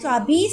24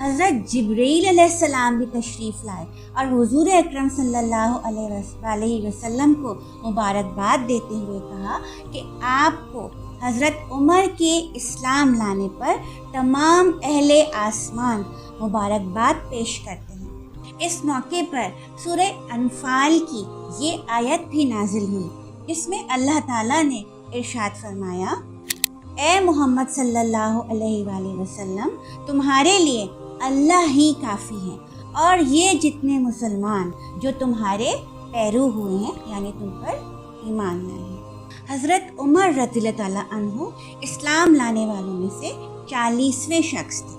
حضرت جبرائیل علیہ السلام بھی تشریف لائے اور حضور اکرم صلی اللہ علیہ وسلم کو مبارکباد دیتے ہوئے کہا کہ آپ کو حضرت عمر کے اسلام لانے پر تمام اہل آسمان مبارکباد پیش کرتے ہیں۔ اس موقع پر سورہ انفال کی یہ آیت بھی نازل ہوئی، جس میں اللہ تعالیٰ نے ارشاد فرمایا، اے محمد صلی اللہ علیہ وآلہ وسلم، تمہارے لیے اللہ ہی کافی ہے، اور یہ جتنے مسلمان جو تمہارے پیرو ہوئے ہیں، یعنی تم پر ایمان لائے ہیں۔ حضرت عمر رضی اللہ تعالیٰ عنہ اسلام لانے والوں میں سے 40ویں شخص تھے۔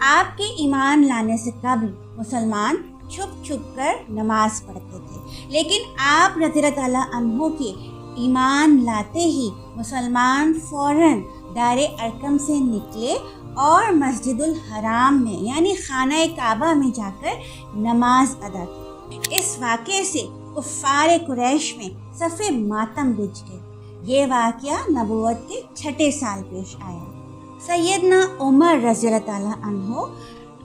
آپ کے ایمان لانے سے قبل مسلمان چھپ چھپ کر نماز پڑھتے تھے، لیکن آپ رضی اللہ تعالیٰ عنہ کے ایمان لاتے ہی مسلمان فوراً دار ارقم سے نکلے اور مسجد الحرام میں یعنی خانہ کعبہ میں جا کر نماز ادا کی۔ اس واقعے سے کفار قریش میں صف ماتم بچ گئے۔ یہ واقعہ نبوت کے 6 سال پیش آیا۔ سیدنا عمر رضی اللہ تعالیٰ عنہ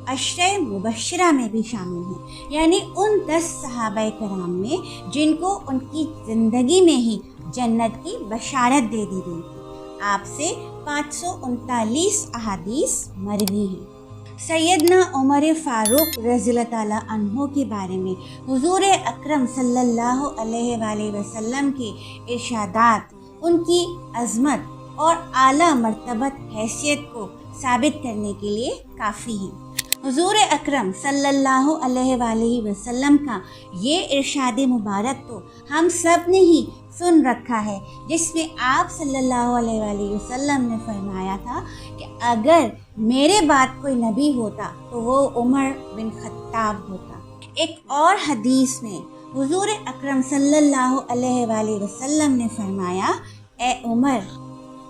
عشرہ مبشرہ میں بھی شامل ہیں، یعنی ان 10 صحابہ کرام میں جن کو ان کی زندگی میں ہی جنت کی بشارت دے دی گئی تھی۔ آپ سے 539 احادیث مروی ہیں۔ سیدنا عمر فاروق رضی اللہ تعالیٰ عنہ کے بارے میں حضور اکرم صلی اللہ علیہ وآلہ وسلم کے ارشادات ان کی عظمت اور اعلیٰ مرتبت حیثیت کو ثابت کرنے کے لیے کافی ہیں۔ حضور اکرم صلی اللہ علیہ وآلہ وسلم کا یہ ارشاد مبارک تو ہم سب نے ہی سن رکھا ہے، جس میں آپ صلی اللہ علیہ وآلہ وسلم نے فرمایا تھا کہ اگر میرے بعد کوئی نبی ہوتا تو وہ عمر بن خطاب ہوتا۔ ایک اور حدیث میں حضور اکرم صلی اللہ علیہ وآلہ وسلم نے فرمایا، اے عمر،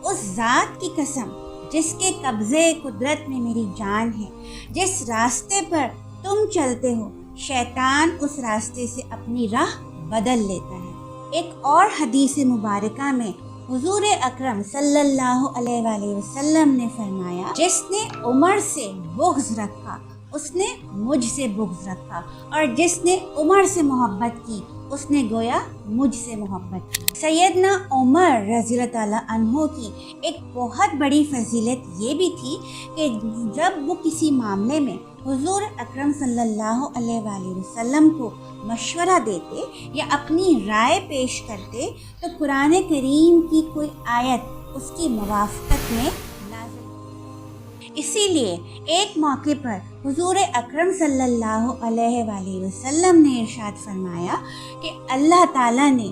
اس ذات کی قسم جس کے قبضے قدرت میں میری جان ہے، جس راستے پر تم چلتے ہو شیطان اس راستے سے اپنی راہ بدل لیتا ہے۔ ایک اور حدیث مبارکہ میں حضور اکرم صلی اللہ علیہ وآلہ وسلم نے فرمایا، جس نے عمر سے بغض رکھا اس نے مجھ سے بغض رکھا، اور جس نے عمر سے محبت کی اس نے گویا مجھ سے محبت کی۔ سیدنا عمر رضی اللہ تعالیٰ عنہ کی ایک بہت بڑی فضیلت یہ بھی تھی کہ جب وہ کسی معاملے میں حضور اکرم صلی اللہ علیہ وآلہ وسلم کو مشورہ دیتے یا اپنی رائے پیش کرتے تو قرآن کریم کی کوئی آیت اس کی موافقت میں نازل ہوتی۔ اسی لیے ایک موقع پر حضور اکرم صلی اللہ علیہ وآلہ وسلم نے ارشاد فرمایا کہ اللہ تعالیٰ نے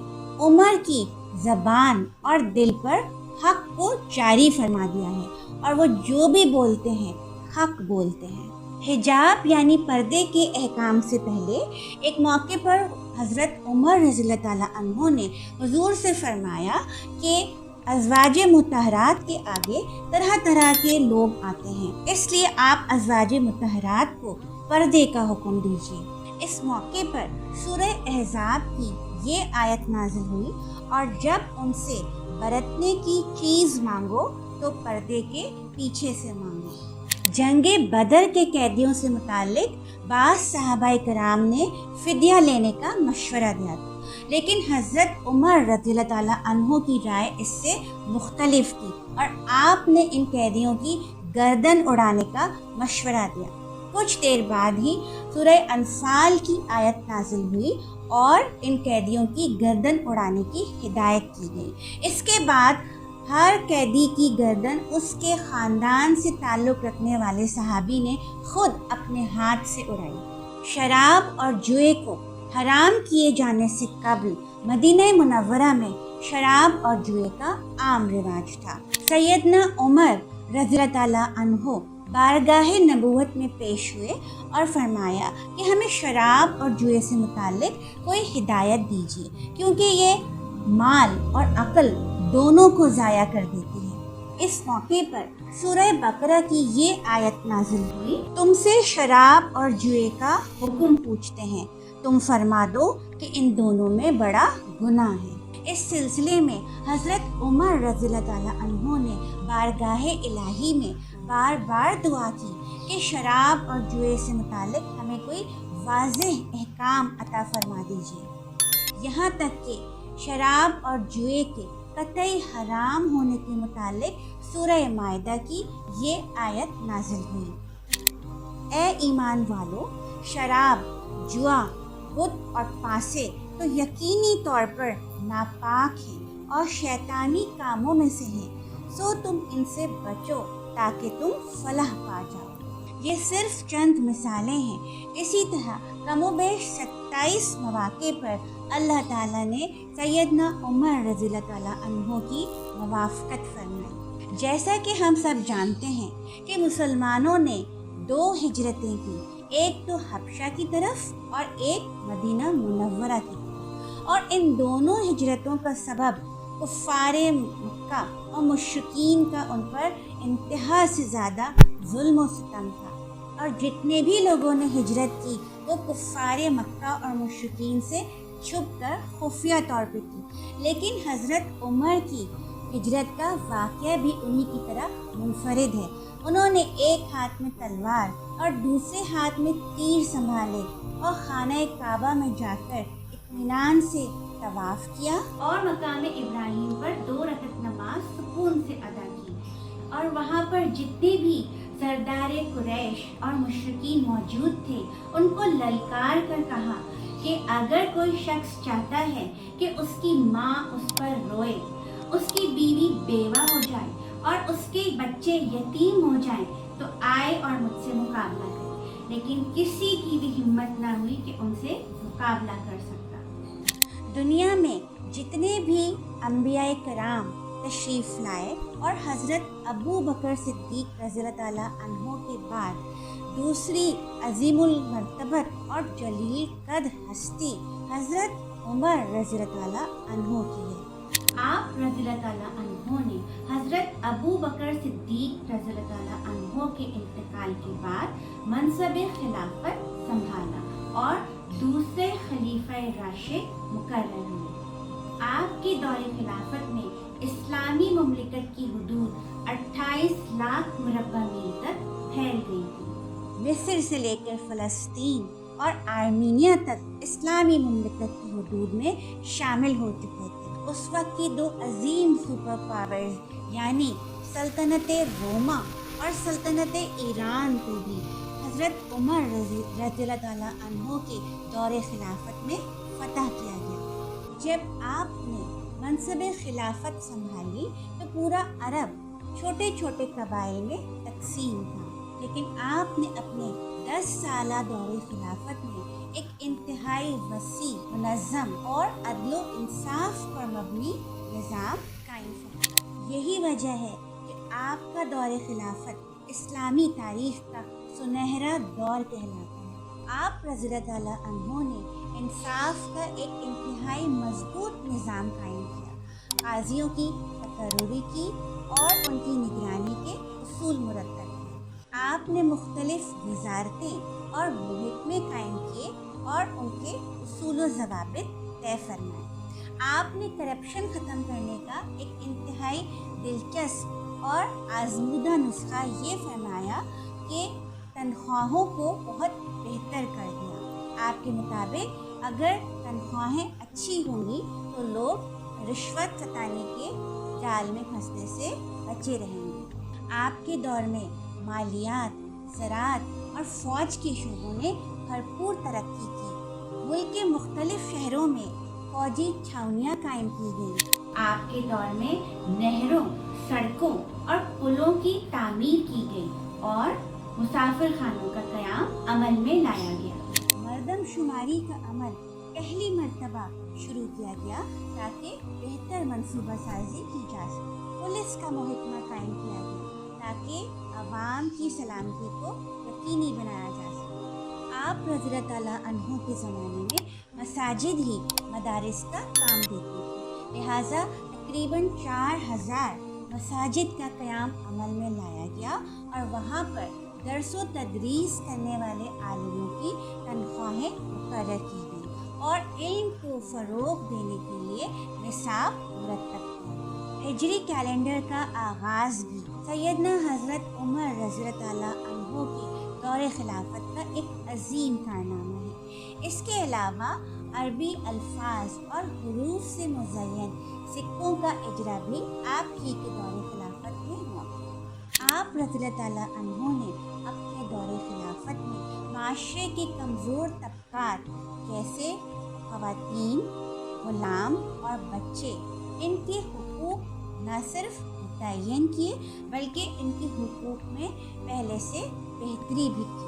عمر کی زبان اور دل پر حق کو جاری فرما دیا ہے، اور وہ جو بھی بولتے ہیں حق بولتے ہیں۔ حجاب یعنی پردے کے احکام سے پہلے ایک موقع پر حضرت عمر رضی اللہ تعالیٰ عنہ نے حضور سے فرمایا کہ ازواج مطہرات کے آگے طرح طرح کے لوگ آتے ہیں، اس لیے آپ ازواج مطہرات کو پردے کا حکم دیجیے۔ اس موقع پر سورہ احزاب کی یہ آیت نازل ہوئی، اور جب ان سے برتنے کی چیز مانگو تو پردے کے پیچھے سے مانگو۔ جنگ بدر کے قیدیوں سے متعلق بعض صحابہ کرام نے فدیہ لینے کا مشورہ دیا تھا، لیکن حضرت عمر رضی اللہ تعالیٰ عنہ کی رائے اس سے مختلف تھی، اور آپ نے ان قیدیوں کی گردن اڑانے کا مشورہ دیا۔ کچھ دیر بعد ہی سورہ انفال کی آیت نازل ہوئی اور ان قیدیوں کی گردن اڑانے کی ہدایت کی گئی۔ اس کے بعد ہر قیدی کی گردن اس کے خاندان سے تعلق رکھنے والے صحابی نے خود اپنے ہاتھ سے اڑائی۔ شراب اور جوئے کو حرام کیے جانے سے قبل مدینہ منورہ میں شراب اور جوئے کا عام رواج تھا۔ سیدنا عمر رضی اللہ تعالیٰ عنہ بارگاہ نبوت میں پیش ہوئے اور فرمایا کہ ہمیں شراب اور جوئے سے متعلق کوئی ہدایت دیجیے، کیونکہ یہ مال اور عقل دونوں کو ضائع کر دیتی ہے۔ اس موقع پر سورہ بقرہ کی یہ آیت نازل ہوئی، تم سے شراب اور جوئے کا حکم پوچھتے ہیں، تم فرما دو کہ ان دونوں میں بڑا گناہ ہے۔ اس سلسلے میں حضرت عمر رضی اللہ تعالیٰ عنہ نے بارگاہ الہی میں بار بار دعا کی کہ شراب اور جوئے سے متعلق ہمیں کوئی واضح احکام عطا فرما دیجیے، یہاں تک کہ شراب اور جوئے کے قطعی حرام ہونے کے متعلق سورہ مائدہ کی یہ آیت نازل ہوئی۔ اے ایمان والو، شراب، جوا، بت اور پانسے تو یقینی طور پر ناپاک ہیں اور شیطانی کاموں میں سے ہیں، سو تم ان سے بچو تاکہ تم فلاح پا جاؤ۔ یہ صرف چند مثالیں ہیں، اسی طرح کم و بیش 27 مواقع پر اللہ تعالیٰ نے سیدنا عمر رضی اللہ تعالیٰ عنہ کی موافقت فرمائی۔ جیسا کہ ہم سب جانتے ہیں کہ مسلمانوں نے 2 ہجرتیں کی، ایک تو حبشہ کی طرف اور ایک مدینہ منورہ کی طرف، اور ان دونوں ہجرتوں کا سبب کفار مکہ اور مشرکین کا ان پر انتہا سے زیادہ ظلم و ستم تھا، اور جتنے بھی لوگوں نے ہجرت کی وہ کفار مکہ اور مشرکین سے چھپ کر خفیہ طور پہ کی، لیکن حضرت عمر کی ہجرت کا واقعہ بھی انہی کی طرح منفرد ہے۔ انہوں نے ایک ہاتھ میں تلوار اور دوسرے ہاتھ میں تیر سنبھالے اور خانہ کعبہ میں جا کر اطمینان سے طواف کیا اور مقام ابراہیم پر 2 رکعت نماز سکون سے ادا کی، اور وہاں پر جتنے بھی سردار قریش اور مشرکین موجود تھے ان کو للکار کر کہا کہ اگر کوئی شخص چاہتا ہے کہ اس کی ماں اس پر روئے، اس کی بیوی بیوہ ہو جائے اور اس کے بچے یتیم ہو جائیں تو آئے اور مجھ سے مقابلہ کرے، لیکن کسی کی بھی ہمت نہ ہوئی کہ ان سے مقابلہ کر سکتا۔ دنیا میں جتنے بھی انبیاء کرام تشریف لائے اور حضرت ابو بکر صدیق رضی اللہ تعالیٰ عنہ کے بعد دوسری عظیم المرتبت اور جلیل قدر ہستی حضرت عمر رضی اللہ تعالیٰ عنہ کی ہے۔ آپ رضی اللہ تعالیٰ عنہ نے حضرت ابو بکر صدیق رضی اللہ تعالیٰ عنہ کے انتقال کے بعد منصب خلافت سنبھالا اور دوسرے خلیفہ راشد مقرر ہوئے۔ آپ کے دور خلافت میں اسلامی مملکت کی حدود 28 لاکھ مربع میل تک پھیل گئی تھی۔ مصر سے لے کر فلسطین اور آرمینیا تک اسلامی مملکت کی حدود میں شامل ہو چکے تھے۔ اس وقت کی 2 عظیم سپر پاورز یعنی سلطنت روما اور سلطنت ایران کو بھی حضرت عمر رضی اللہ تعالیٰ عنہ کے دور خلافت میں فتح کیا گیا۔ جب آپ نے منصب خلافت سنبھالی تو پورا عرب چھوٹے چھوٹے قبائل میں تقسیم تھا، لیکن آپ نے اپنے 10 سالہ دور خلافت میں ایک انتہائی وسیع، منظم اور عدل و انصاف پر مبنی نظام قائم فرمایا۔ یہی وجہ ہے کہ آپ کا دور خلافت اسلامی تاریخ کا سنہرا دور کہلاتا ہے۔ آپ رضی اللہ تعالیٰ عنہ نے انصاف کا ایک انتہائی مضبوط نظام قائم کیا، قاضیوں کی تقرری کی اور ان کی نگرانی کے اصول مرتب کیے۔ آپ نے مختلف وزارتیں اور محکمے قائم کیے اور ان کے اصول و ضوابط طے فرمائے۔ آپ نے کرپشن ختم کرنے کا ایک انتہائی دلچسپ اور آزمودہ نسخہ یہ فرمایا کہ تنخواہوں کو بہت بہتر کر دیا۔ آپ کے مطابق اگر تنخواہیں اچھی ہوں گی تو لوگ رشوت ستانی کے جال میں پھنسنے سے بچے رہیں گے۔ آپ کے دور میں مالیات، زراعت اور فوج کے شعبوں نے بھرپور ترقی کی۔ ملک کے مختلف شہروں میں فوجی چھاؤنیاں قائم کی گئیں۔ آپ کے دور میں نہروں، سڑکوں اور پلوں کی تعمیر کی گئی اور مسافر خانوں کا قیام عمل میں لایا گیا۔ مردم شماری کا عمل پہلی مرتبہ شروع کیا گیا تاکہ بہتر منصوبہ سازی کی جا سکے۔ پولیس کا محکمہ قائم کیا گیا تاکہ عوام کی سلامتی کو یقینی بنایا جا سکے۔ آپ رضی اللہ تعالیٰ عنہ کے زمانے میں مساجد ہی مدارس کا کام دیتی تھی، لہٰذا تقریباً 4000 مساجد کا قیام عمل میں لایا گیا اور وہاں پر درس و تدریس کرنے والے عالموں کی تنخواہیں مقرر کی گئیں اور علم کو فروغ دینے کے لیے نصاب مرتب کیا۔ ہجری کیلنڈر کا آغاز بھی سیدنا حضرت عمر رضی اللہ تعالیٰ عنہ کے دور خلافت کا ایک عظیم کارنامہ ہے۔ اس کے علاوہ عربی الفاظ اور حروف سے مزین سکوں کا اجرا بھی آپ ہی کے دور خلافت میں ہوا۔ آپ رضی اللہ تعالیٰ عنہ نے اپنے دور خلافت میں معاشرے کے کمزور طبقات جیسے خواتین، غلام اور بچے، ان کے حقوق نہ صرف متعین کیے بلکہ ان کے حقوق میں پہلے سے بہتری بھی کی۔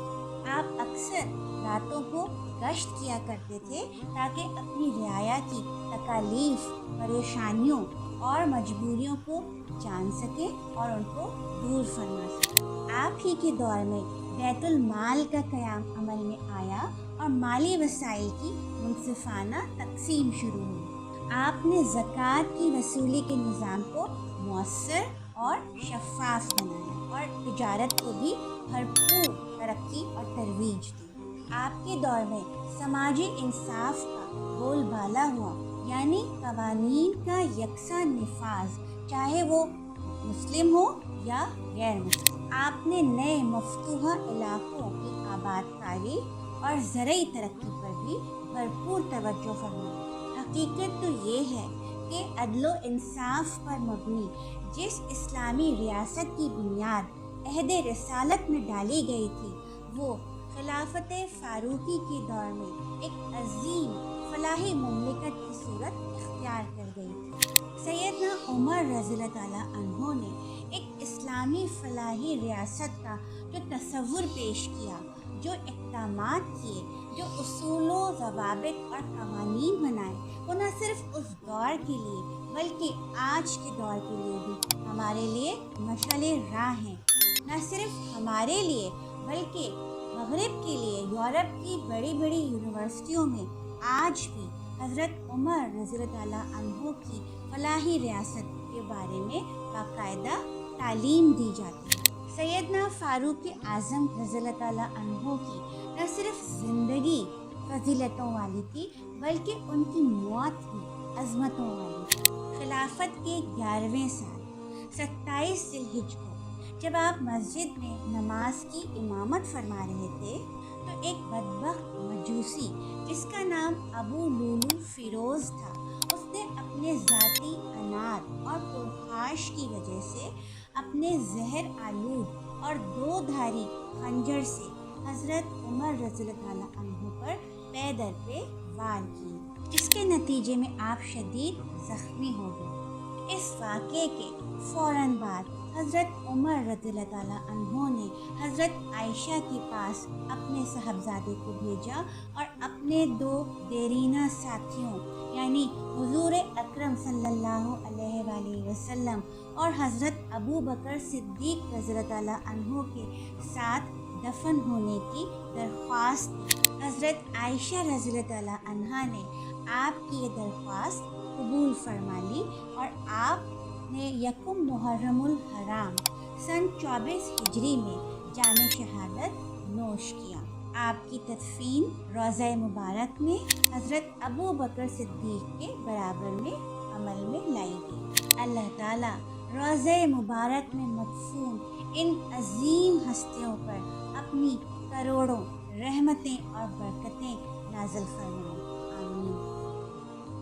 آپ اکثر راتوں کو گشت کیا کرتے تھے تاکہ اپنی رعایا کی تکالیف، پریشانیوں اور مجبوریوں کو جان سکیں اور ان کو دور فرما سکیں۔ آپ ہی کے دور میں بیت المال کا قیام عمل میں آیا اور مالی وسائل کی منصفانہ تقسیم شروع ہوئی۔ آپ نے زکوٰۃ کی وصولی کے نظام کو مؤثر اور شفاف بنایا اور تجارت کو بھی بھرپور ترقی اور ترویج دی۔ آپ کے دور میں سماجی انصاف کا بول بالا ہوا، یعنی قوانین کا یکساں نفاذ، چاہے وہ مسلم ہو یا غیر مسلم۔ آپ نے نئے مفتوحہ علاقوں کی آباد کاری اور زرعی ترقی پر بھی بھرپور توجہ فرمائی۔ حقیقت تو یہ ہے کہ عدل و انصاف پر مبنی جس اسلامی ریاست کی بنیاد عہد رسالت میں ڈالی گئی تھی، وہ خلافت فاروقی کے دور میں ایک عظیم فلاحی مملکت کی صورت اختیار کر گئی تھی۔ سیدنا عمر رضی اللہ تعالیٰ عنہ نے ایک اسلامی فلاحی ریاست کا جو تصور پیش کیا، جو اقدامات کیے، جو اصول و ضوابط اور قوانین بنائے، وہ نہ صرف اس دور کے لیے بلکہ آج کے دور کے لیے بھی ہمارے لیے مشعل راہ ہیں۔ نہ صرف ہمارے لیے بلکہ مغرب کے لیے یورپ کی بڑی بڑی یونیورسٹیوں میں آج بھی حضرت عمر رضی اللہ تعالیٰ عنہ کی فلاحی ریاست کے بارے میں باقاعدہ تعلیم دی جاتی ہے۔ سیدنا فاروق اعظم رضی اللہ تعالیٰ عنہ کی نہ صرف زندگی فضیلتوں والی تھی بلکہ ان کی موت بھی عظمتوں والی تھی۔ خلافت کے 11ویں سال 27 ذی الحجہ کو جب آپ مسجد میں نماز کی امامت فرما رہے تھے تو ایک بدبخت مجوسی جس کا نام ابو لولو فیروز تھا، اس نے اپنے ذاتی انات اور پرخاش کی وجہ سے اپنے زہر آلود اور 2 دھاری خنجر سے حضرت عمر رضی اللہ تعالیٰ عنہ پر پے در پہ وار کی، جس کے نتیجے میں آپ شدید زخمی ہو گئے۔ اس واقعے کے فوراً بعد حضرت عمر رضی اللہ تعالیٰ عنہ نے حضرت عائشہ کے پاس اپنے صاحبزادے کو بھیجا اور اپنے 2 دیرینہ ساتھیوں یعنی حضور اکرم صلی اللہ علیہ وآلہ وسلم اور حضرت ابو بکر صدیق رضی اللہ تعالیٰ عنہ کے ساتھ دفن ہونے کی درخواست۔ حضرت عائشہ رضی اللہ تعالیٰ عنہا نے آپ کی یہ درخواست قبول فرما لی اور آپ نے یکم محرم الحرام سن 24 ہجری میں جام شہادت نوش کیا۔ آپ کی تدفین روضہ مبارک میں حضرت ابو بکر صدیق کے برابر میں عمل میں لائی گئی۔ اللہ تعالیٰ روضہ مبارک میں مدفون ان عظیم ہستیوں پر اپنی کروڑوں رحمتیں اور برکتیں نازل فرمائیں۔